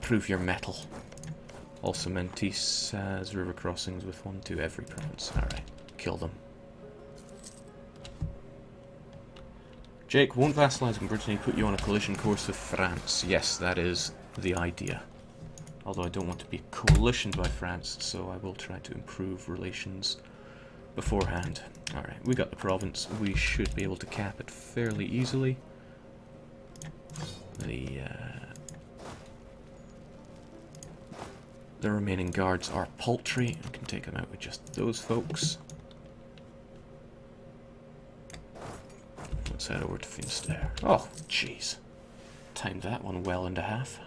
improve your metal. Also, Mentis has river crossings with 1 to every province. Alright, kill them. Jake, won't vassalizing Brittany put you on a collision course with France? Yes, that is the idea. Although I don't want to be coalitioned by France, so I will try to improve relations beforehand. Alright, we got the province. We should be able to cap it fairly easily. The remaining guards are paltry. I can take them out with just those folks. Let's head over to Finster. Oh, jeez. Timed that one well into half.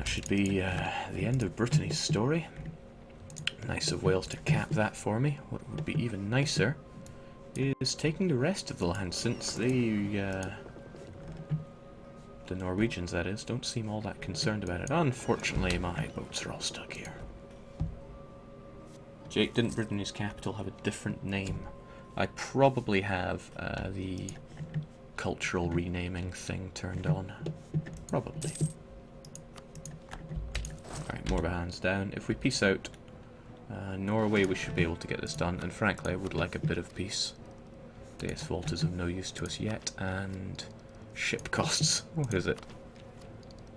Should be the end of Brittany's story. Nice of Wales to cap that for me. What would be even nicer is taking the rest of the land, since the Norwegians, that is, don't seem all that concerned about it. Unfortunately, my boats are all stuck here. Jake, didn't Brittany's capital have a different name? I probably have the cultural renaming thing turned on. Probably. Alright, more hands down. If we peace out, Norway, we should be able to get this done. And frankly, I would like a bit of peace. Deus Vault is of no use to us yet. And ship costs. What is it?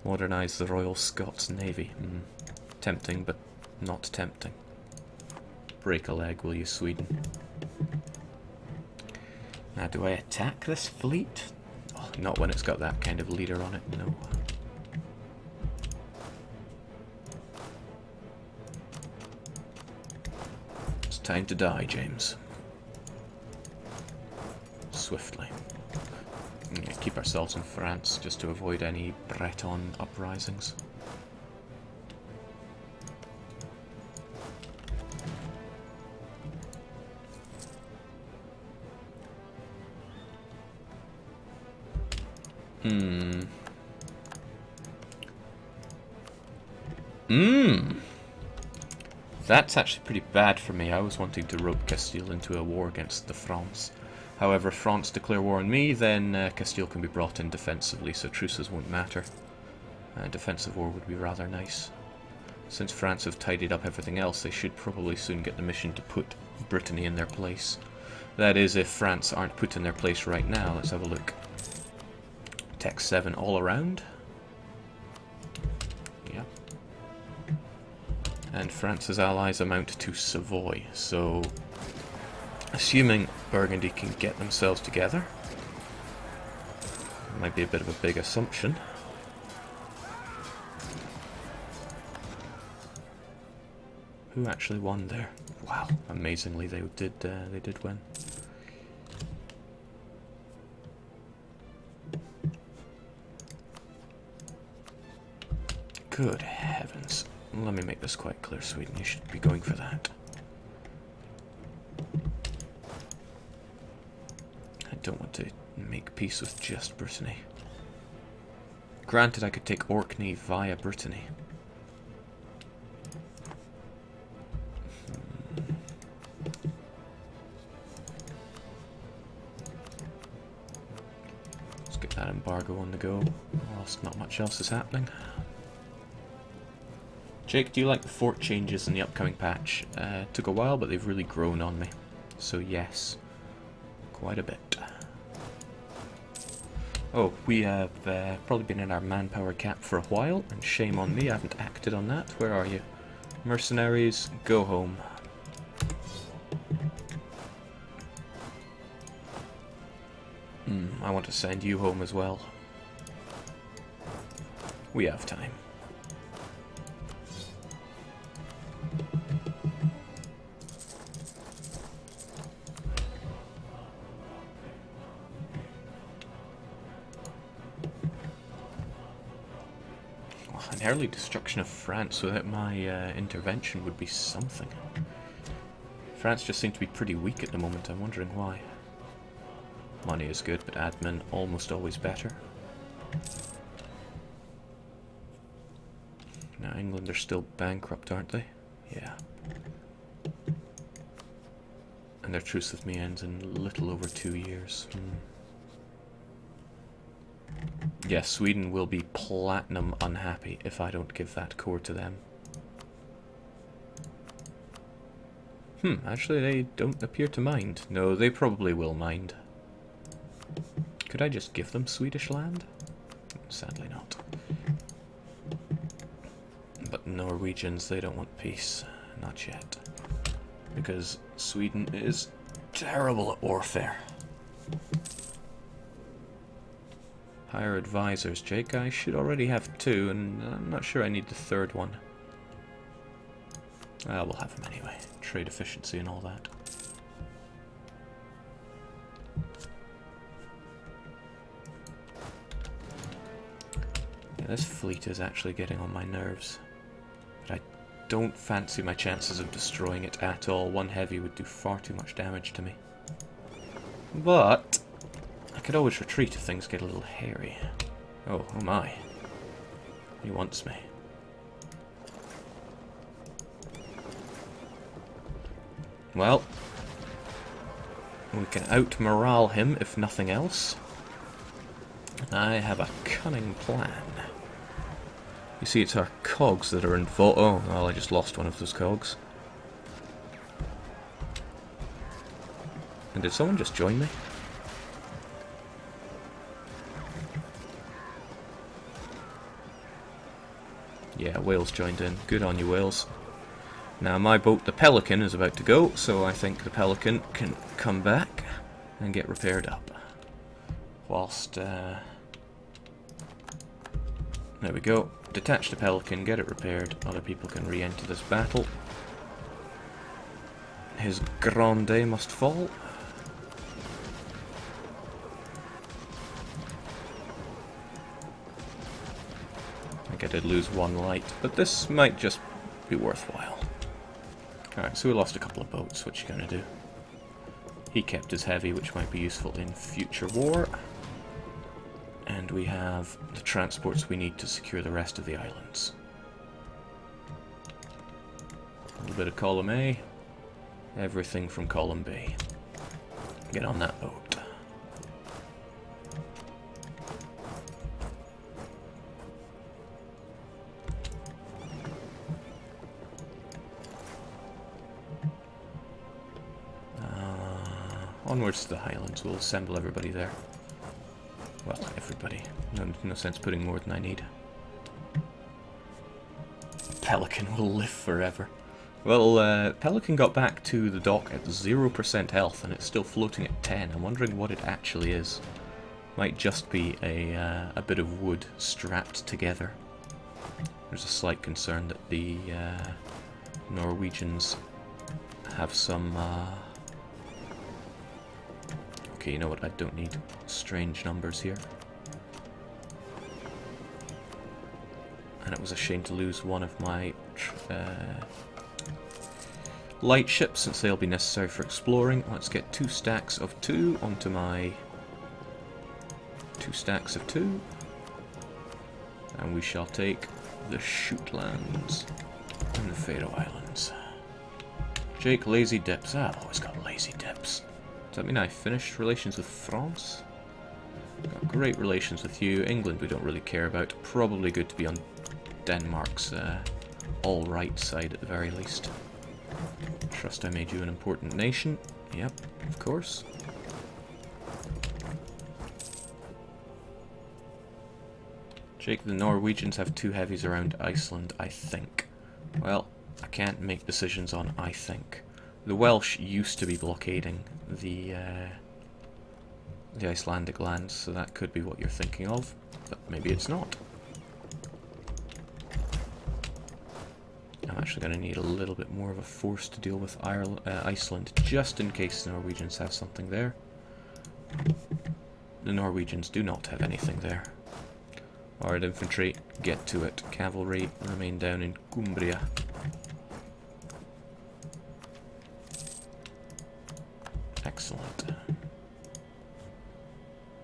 Modernise the Royal Scots Navy. Tempting, but not tempting. Break a leg, will you, Sweden? Now, do I attack this fleet? Oh, not when it's got that kind of leader on it, no. Time to die, James. Swiftly. Yeah, keep ourselves in France just to avoid any Breton uprisings. That's actually pretty bad for me. I was wanting to rope Castile into a war against the France. However, if France declare war on me, then Castile can be brought in defensively, so truces won't matter. Defensive war would be rather nice. Since France have tidied up everything else, they should probably soon get the mission to put Brittany in their place. That is, if France aren't put in their place right now. Let's have a look. Tech 7 all around. Yeah. And France's allies amount to Savoy, so assuming Burgundy can get themselves together, might be a bit of a big assumption. Who actually won there? Wow, amazingly they did win. Good heavens. Let me make this quite clear, Sweden. You should be going for that. I don't want to make peace with just Brittany. Granted, I could take Orkney via Brittany. Let's get that embargo on the go, whilst not much else is happening. Jake, do you like the fort changes in the upcoming patch? Took a while, but they've really grown on me. So yes, quite a bit. Oh, we have probably been in our manpower cap for a while, and shame on me, I haven't acted on that. Where are you? Mercenaries, go home. I want to send you home as well. We have time. An early destruction of France without my intervention would be something. France just seems to be pretty weak at the moment. I'm wondering why. Money is good, but admin almost always better. Now, England are still bankrupt, aren't they? Yeah. And their truce with me ends in a little over 2 years. Yes, Sweden will be platinum unhappy if I don't give that core to them. Actually they don't appear to mind. No, they probably will mind. Could I just give them Swedish land? Sadly not. But Norwegians, they don't want peace. Not yet. Because Sweden is terrible at warfare. Hire advisors, Jake. I should already have 2, and I'm not sure I need the 3rd one. We'll have them anyway. Trade efficiency and all that. Yeah, this fleet is actually getting on my nerves. But I don't fancy my chances of destroying it at all. 1 heavy would do far too much damage to me. But I could always retreat if things get a little hairy. Oh my. He wants me. Well, we can out-morale him, if nothing else. I have a cunning plan. You see, it's our cogs that are involved. Oh, well, I just lost one of those cogs. And did someone just join me? Yeah, Wales joined in. Good on you, Wales. Now my boat, the Pelican, is about to go, so I think the Pelican can come back and get repaired up. Whilst, there we go. Detach the Pelican, get it repaired. Other people can re-enter this battle. His Grande must fall. I think I did lose 1 light, but this might just be worthwhile. Alright, so we lost a couple of boats. What you gonna do? He kept his heavy, which might be useful in future war. And we have the transports we need to secure the rest of the islands. A little bit of column A. Everything from column B. Get on that boat. Onwards to the Highlands. We'll assemble everybody there. Well, everybody. No sense putting more than I need. Pelican will live forever. Well, Pelican got back to the dock at 0% health, and it's still floating at 10. I'm wondering what it actually is. Might just be a bit of wood strapped together. There's a slight concern that the Norwegians have some... Okay, you know what? I don't need strange numbers here. And it was a shame to lose one of my light ships, since they'll be necessary for exploring. Let's get 2 stacks of 2 onto my 2 stacks of 2. And we shall take the Shootlands and the Faroe Islands. Jake, lazy dips. I've always got lazy dips. Does that mean I finished relations with France? Got great relations with you. England we don't really care about. Probably good to be on Denmark's all-right side at the very least. Trust I made you an important nation. Yep, of course. Jake, the Norwegians have 2 heavies around Iceland, I think. Well, I can't make decisions on I think. The Welsh used to be blockading the Icelandic lands, so that could be what you're thinking of, but maybe it's not. I'm actually going to need a little bit more of a force to deal with Iceland, just in case the Norwegians have something there. The Norwegians do not have anything there. Alright, infantry, get to it. Cavalry, remain down in Cumbria. Excellent.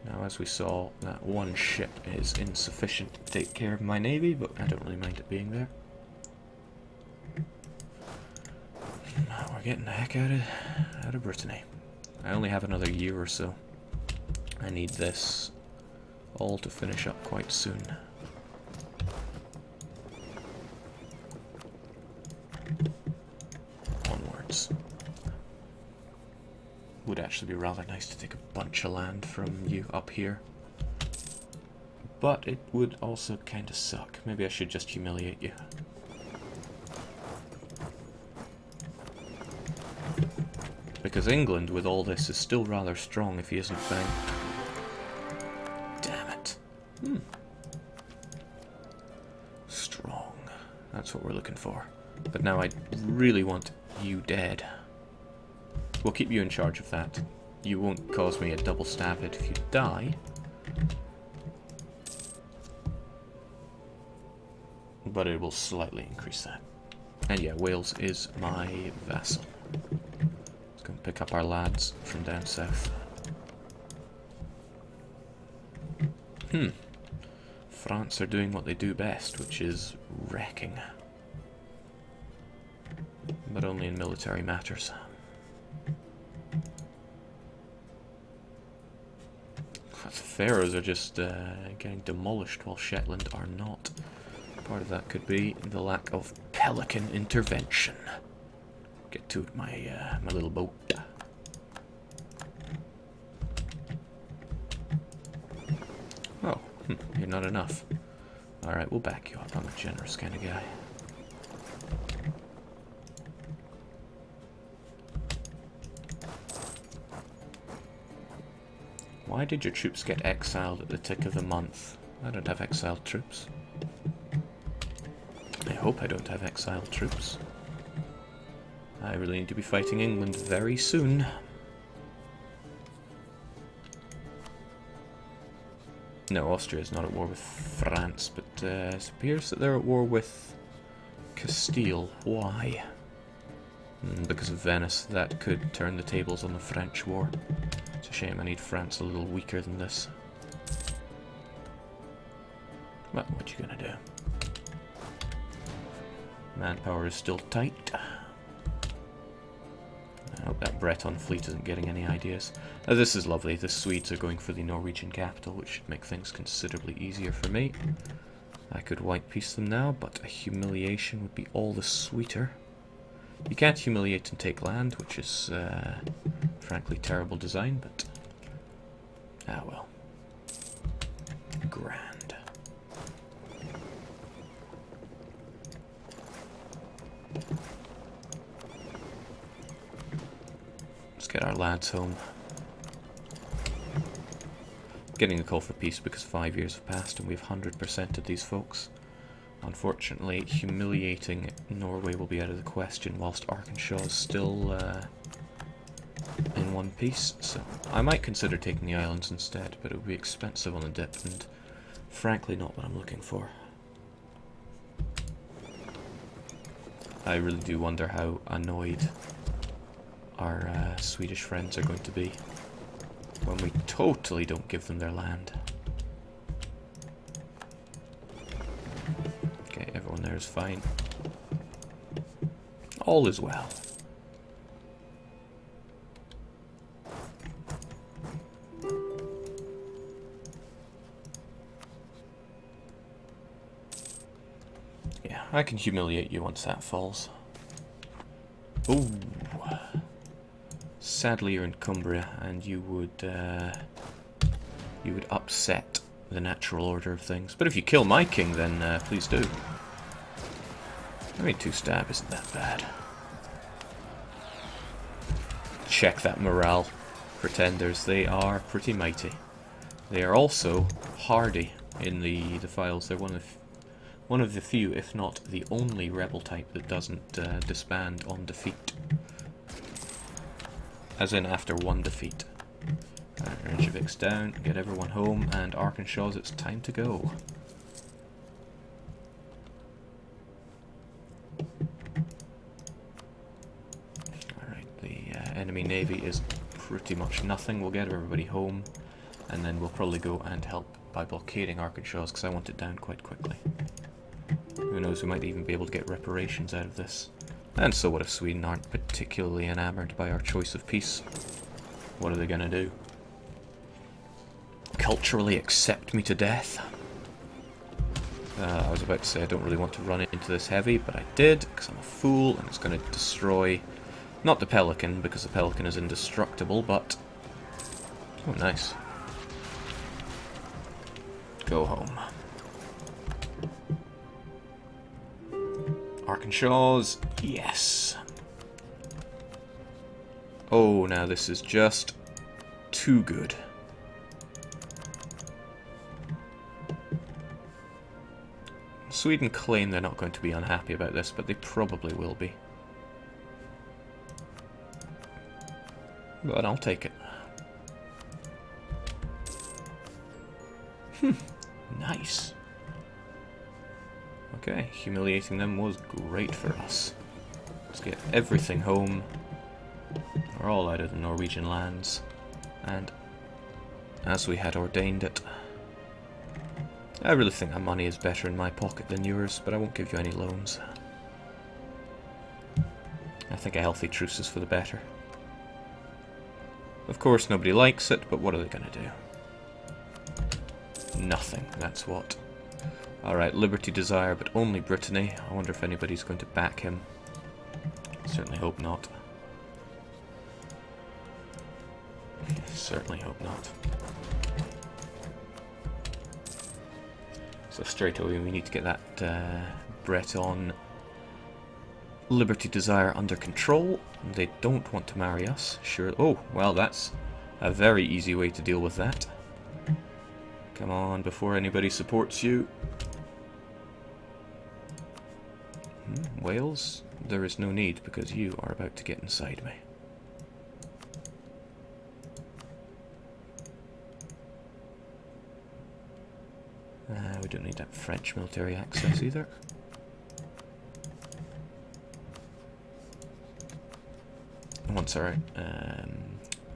Now, as we saw, that 1 ship is insufficient to take care of my navy, but I don't really mind it being there. getting the heck out of Brittany. I only have another year or so. I need this all to finish up quite soon. Onwards. Would actually be rather nice to take a bunch of land from you up here. But it would also kind of suck. Maybe I should just humiliate you. Because England, with all this, is still rather strong if he isn't bang. Damn it. Strong. That's what we're looking for. But now I really want you dead. We'll keep you in charge of that. You won't cause me a double stab hit if you die. But it will slightly increase that. And yeah, Wales is my vassal. Let's go and pick up our lads from down south. France are doing what they do best, which is wrecking. But only in military matters. The Faroes are just getting demolished while Shetland are not. Part of that could be the lack of pelican intervention. Get to it, my little boat. Oh, you're not enough. Alright, we'll back you up. I'm a generous kind of guy. Why did your troops get exiled at the tick of the month? I don't have exiled troops. I hope I don't have exiled troops. I really need to be fighting England very soon. No, Austria is not at war with France, but it appears that they're at war with Castile. Why? Because of Venice. That could turn the tables on the French war. It's a shame I need France a little weaker than this. Well, what you gonna do? Manpower is still tight. I hope that Breton fleet isn't getting any ideas. This is lovely. The Swedes are going for the Norwegian capital, which should make things considerably easier for me. I could white piece them now, but a humiliation would be all the sweeter. You can't humiliate and take land, which is frankly terrible design, but ah well. Grand. Let's get our lads home. Getting a call for peace because 5 years have passed and we've 100%ed these folks. Unfortunately, humiliating Norway will be out of the question whilst Arkansas is still in one piece. So I might consider taking the islands instead, but it would be expensive on the dip and frankly not what I'm looking for. I really do wonder how annoyed our Swedish friends are going to be when we totally don't give them their land. Okay, everyone there is fine. All is well. Yeah, I can humiliate you once that falls. Ooh. Sadly, you're in Cumbria, and you would upset the natural order of things. But if you kill my king, then please do. I mean, 2 stab isn't that bad. Check that morale, pretenders. They are pretty mighty. They are also hardy in the files. They're one of the few, if not the only, rebel type that doesn't disband on defeat. As in after 1 defeat. Reykjavik's down, get everyone home, and Arkansas, it's time to go. Alright, the enemy navy is pretty much nothing. We'll get everybody home, and then we'll probably go and help by blockading Arkansas, because I want it down quite quickly. Who knows, we might even be able to get reparations out of this. And so what if Sweden aren't particularly enamoured by our choice of peace? What are they going to do? Culturally accept me to death? I was about to say I don't really want to run into this heavy, but I did, because I'm a fool, and it's going to destroy... Not the Pelican, because the Pelican is indestructible, but... Oh, nice. Go home. Arkansas, yes. Oh, now this is just too good. Sweden claim they're not going to be unhappy about this, but they probably will be. But I'll take it. Nice. Okay, humiliating them was great for us. Let's get everything home. We're all out of the Norwegian lands. And as we had ordained it, I really think that money is better in my pocket than yours, but I won't give you any loans. I think a healthy truce is for the better. Of course, nobody likes it, but what are they going to do? Nothing, that's what. Alright, Liberty Desire, but only Brittany. I wonder if anybody's going to back him. Certainly hope not. Certainly hope not. So straight away we need to get that Breton Liberty Desire under control. They don't want to marry us. Sure. Oh, well, that's a very easy way to deal with that. Come on, before anybody supports you. Wales? There is no need, because you are about to get inside me. We don't need that French military access either. Once our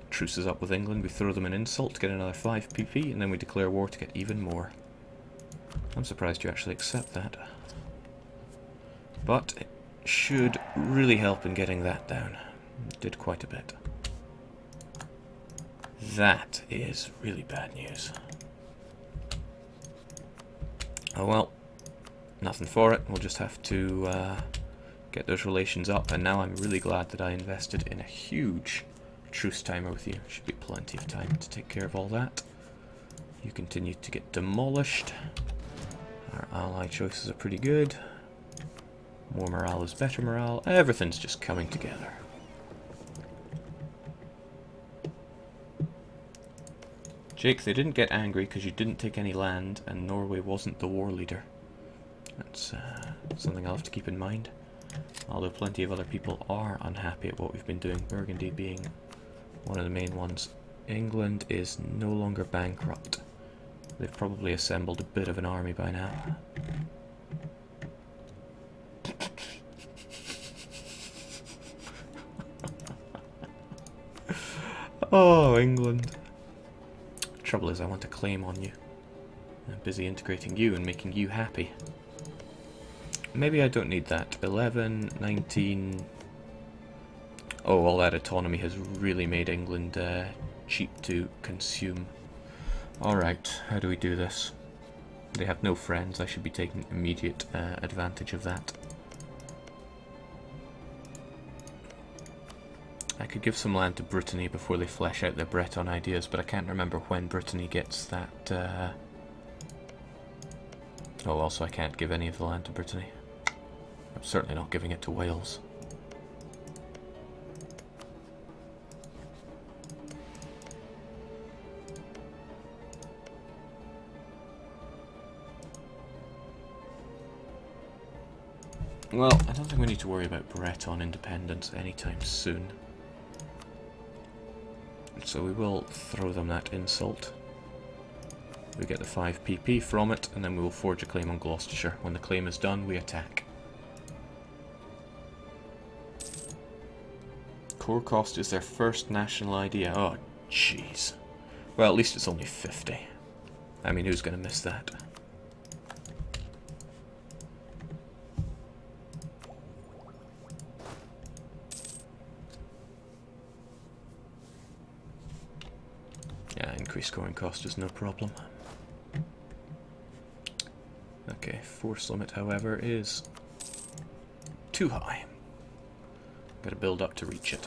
truce is up with England, we throw them an insult to get another 5 PP, and then we declare war to get even more. I'm surprised you actually accept that. But it should really help in getting that down. It did quite a bit. That is really bad news. Oh well, nothing for it. We'll just have to get those relations up, and now I'm really glad that I invested in a huge truce timer with you. Should be plenty of time to take care of all that. You continue to get demolished. Our ally choices are pretty good. More morale is better morale. Everything's just coming together. Jake, they didn't get angry because you didn't take any land and Norway wasn't the war leader. That's something I'll have to keep in mind. Although plenty of other people are unhappy at what we've been doing, Burgundy being one of the main ones. England is no longer bankrupt. They've probably assembled a bit of an army by now. Oh, England. Trouble is, I want to claim on you. I'm busy integrating you and making you happy. Maybe I don't need that. 11, 19... Oh, all that autonomy has really made England cheap to consume. Alright, how do we do this? They have no friends. I should be taking immediate advantage of that. I could give some land to Brittany before they flesh out their Breton ideas, but I can't remember when Brittany gets that... Oh, also I can't give any of the land to Brittany. I'm certainly not giving it to Wales. Well, I don't think we need to worry about Breton independence anytime soon. So we will throw them that insult. We get the 5 PP from it, and then we will forge a claim on Gloucestershire. When the claim is done, we attack. Core cost is their first national idea. Oh, jeez. Well, at least it's only 50. I mean, who's going to miss that? increased scoring cost is no problem. Okay, force limit, however, is too high. Gotta build up to reach it.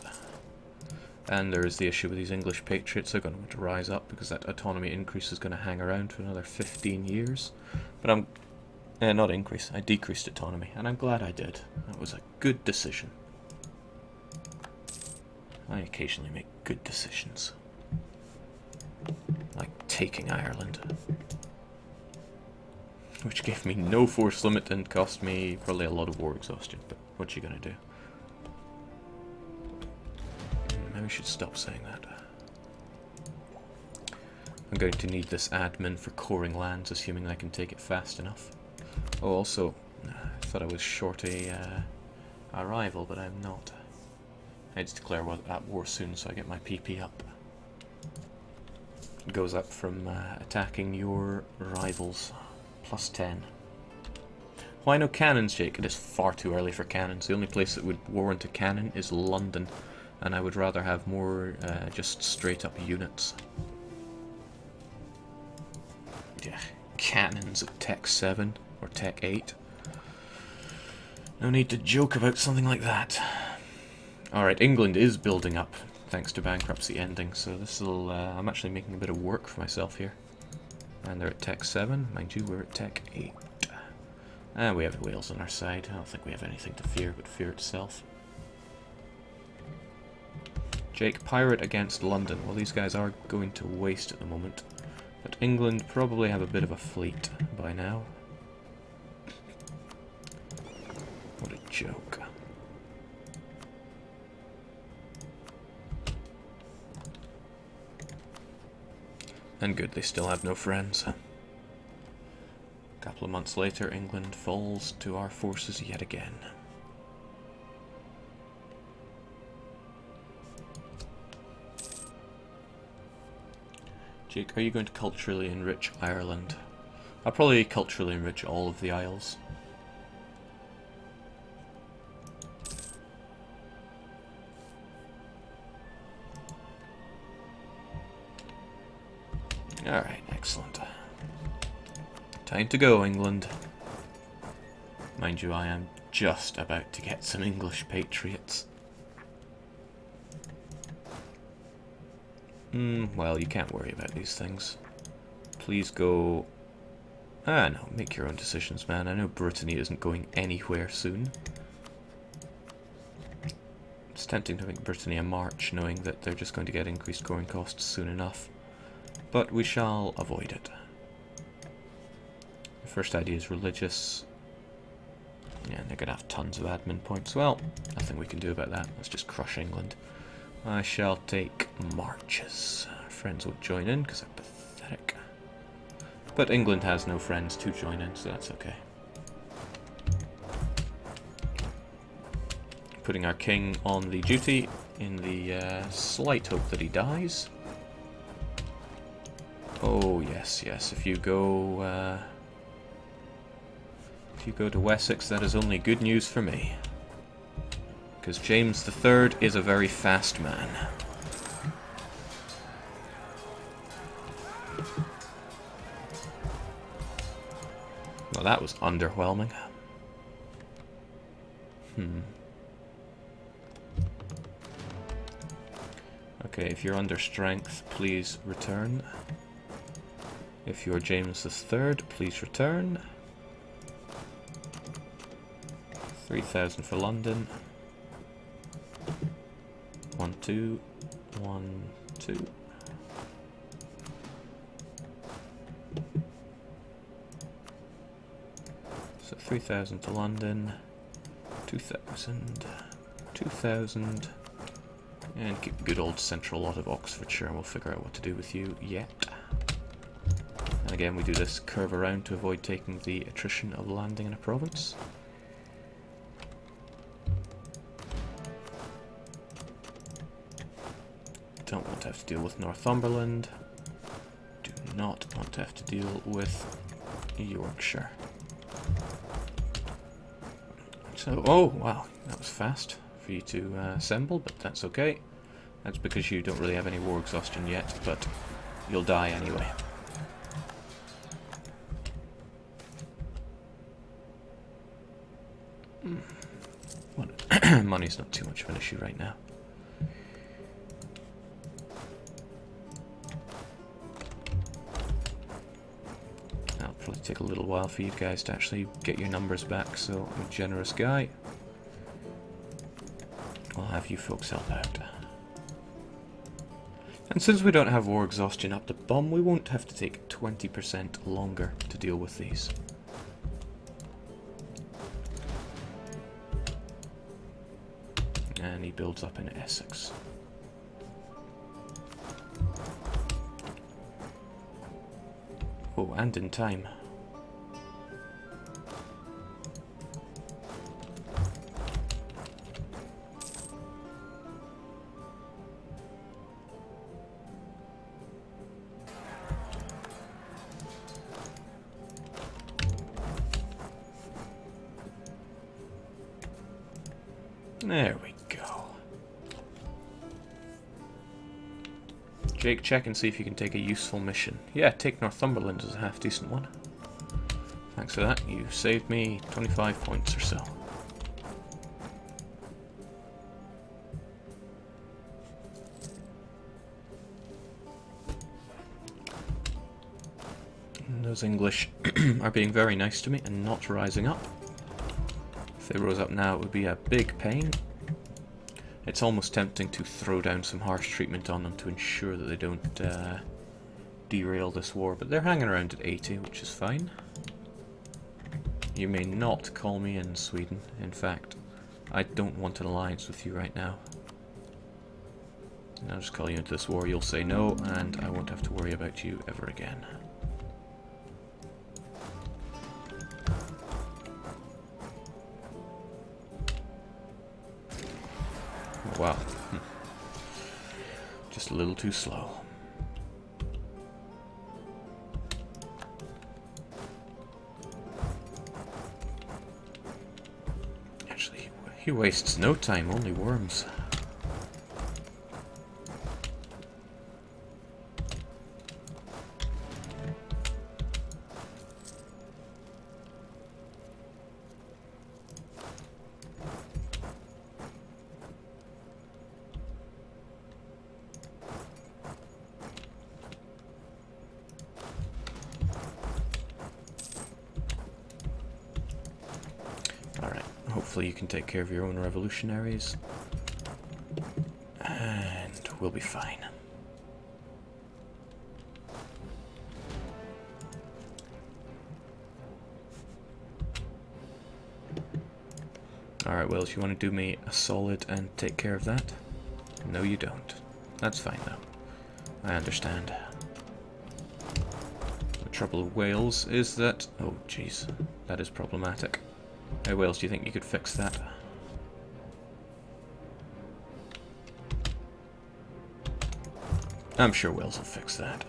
And there is the issue with these English patriots. They're going to want to rise up because that autonomy increase is going to hang around for another 15 years. But I'm... not increase, I decreased autonomy, and I'm glad I did. That was a good decision. I occasionally make good decisions. Like taking Ireland. Which gave me no force limit and cost me probably a lot of war exhaustion, but what you gonna do? Maybe I should stop saying that. I'm going to need this admin for coring lands, assuming I can take it fast enough. Oh, also, I thought I was short a rival, but I'm not. I need to declare at war soon, so I get my PP up. It goes up from attacking your rivals. +10. Why no cannons, Jake? It is far too early for cannons. The only place that would warrant a cannon is London, and I would rather have more just straight up units. Yeah, cannons at Tech 7 or Tech 8. No need to joke about something like that. Alright, England is building up, thanks to bankruptcy ending, so this'll... I'm actually making a bit of work for myself here. And they're at Tech 7. Mind you, we're at Tech 8. And we have Wales on our side. I don't think we have anything to fear but fear itself. Jake, pirate against London. Well, these guys are going to waste at the moment. But England probably have a bit of a fleet by now. What a joke. And good, they still have no friends. A couple of months later, England falls to our forces yet again. Jake, are you going to culturally enrich Ireland? I'll probably culturally enrich all of the Isles. Alright, excellent. Time to go, England. Mind you, I am just about to get some English patriots. Well, you can't worry about these things. Please go... no, make your own decisions, man. I know Brittany isn't going anywhere soon. It's tempting to make Brittany a march, knowing that they're just going to get increased scoring costs soon enough. But we shall avoid it. The first idea is religious. Yeah, they're going to have tons of admin points. Well, nothing we can do about that. Let's just crush England. I shall take marches. Our friends won't join in because they're pathetic. But England has no friends to join in, so that's okay. Putting our king on the duty in the slight hope that he dies. Oh, yes, yes. If you go to Wessex, that is only good news for me. Because James III is a very fast man. Well, that was underwhelming. Okay, if you're under strength, please return. If you're James III, please return. 3,000 for London. 1, 2, 1, 2. So 3,000 to London. 2,000. 2,000. And keep the good old central lot of Oxfordshire, and we'll figure out what to do with you yet. And again, we do this curve around to avoid taking the attrition of landing in a province. Don't want to have to deal with Northumberland. Do not want to have to deal with Yorkshire. So, oh wow, that was fast for you to assemble, but that's okay. That's because you don't really have any war exhaustion yet, but you'll die anyway. Money's not too much of an issue right now. That'll probably take a little while for you guys to actually get your numbers back, so I'm a generous guy. I'll have you folks help out. And since we don't have war exhaustion up to bomb, we won't have to take 20% longer to deal with these. And he builds up in Essex. Oh, and in time. There we go. Jake, check and see if you can take a useful mission. Yeah, take Northumberland as a half-decent one. Thanks for that. You saved me 25 points or so. And those English are being very nice to me and not rising up. If they rose up now, it would be a big pain. It's almost tempting to throw down some harsh treatment on them to ensure that they don't derail this war, but they're hanging around at 80, which is fine. You may not call me in, Sweden. In fact, I don't want an alliance with you right now. And I'll just call you into this war, you'll say no, and I won't have to worry about you ever again. Wow. Just a little too slow. Actually, he wastes no time, only worms. Hopefully you can take care of your own revolutionaries. And we'll be fine. Alright, Wales, you want to do me a solid and take care of that? No, you don't. That's fine, though. I understand. The trouble with Wales is that... Oh, jeez. That is problematic. Hey, Wales, do you think you could fix that? I'm sure Wales will fix that.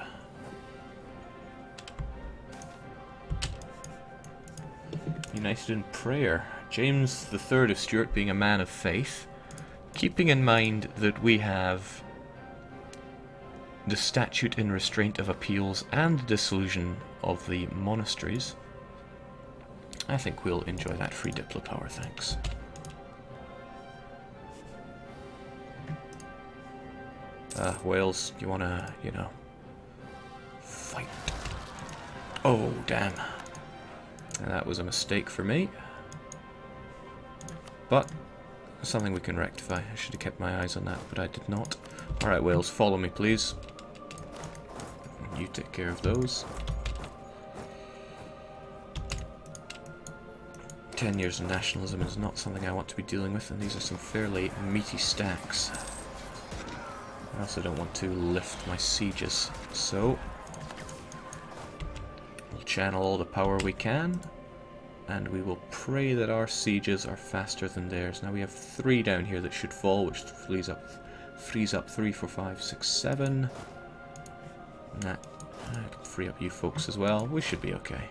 United in prayer. James III of Stuart being a man of faith, keeping in mind that we have the statute in restraint of appeals and the dissolution of the monasteries. I think we'll enjoy that free Diplo power, thanks. Wales, you wanna, you know, fight? Oh, damn. And that was a mistake for me. But, something we can rectify. I should have kept my eyes on that, but I did not. Alright, Wales, follow me, please. You take care of those. 10 years of nationalism is not something I want to be dealing with, and these are some fairly meaty stacks. I also don't want to lift my sieges, so we'll channel all the power we can, and we will pray that our sieges are faster than theirs. Now we have 3 down here that should fall, which frees up 3, 4, 5, 6, 7. And that I can free up you folks as well. We should be okay.